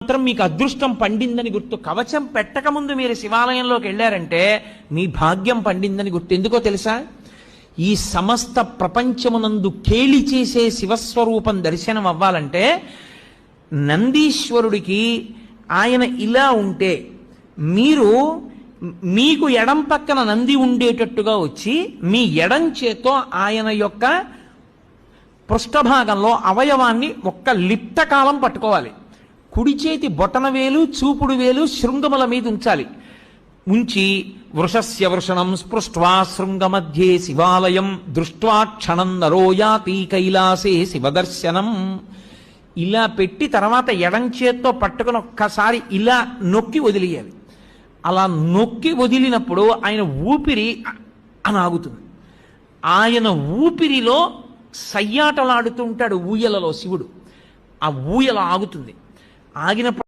మాత్రం మీకు అదృష్టం పండిందని గుర్తు. కవచం పెట్టకముందు మీరు శివాలయంలోకి వెళ్ళారంటే మీ భాగ్యం పండిందని గుర్తు. ఎందుకో తెలుసా? ఈ సమస్త ప్రపంచమునందు కేళి చేసే శివస్వరూపం దర్శనం అవ్వాలంటే నందీశ్వరుడికి ఆయన ఇలా ఉంటే మీకు ఎడం పక్కన నంది ఉండేటట్టుగా వచ్చి మీ ఎడం చేత్తో ఆయన యొక్క పృష్ఠభాగంలో అవయవాన్ని ఒక్క లిప్త కాలం పట్టుకోవాలి. కుడి చేతి బొటన వేలు చూపుడు వేలు శృంగముల మీద ఉంచాలి. ఉంచి వృషస్య వృషణం స్పృష్ట్వా శృంగమధ్యే శివాలయం దృష్ట్వా క్షణం నరోయాతి కైలాసే శివదర్శనం. ఇలా పెట్టి తర్వాత ఎడం చేత్తో పట్టుకుని ఒక్కసారి ఇలా నొక్కి వదిలేయాలి. అలా నొక్కి వదిలినప్పుడు ఆయన ఊపిరి అని ఆగుతుంది. ఆయన ఊపిరిలో సయ్యాటలాడుతూ ఉంటాడు ఊయలలో శివుడు. ఆ ఊయల ఆగుతుంది. ఆగినప్పుడు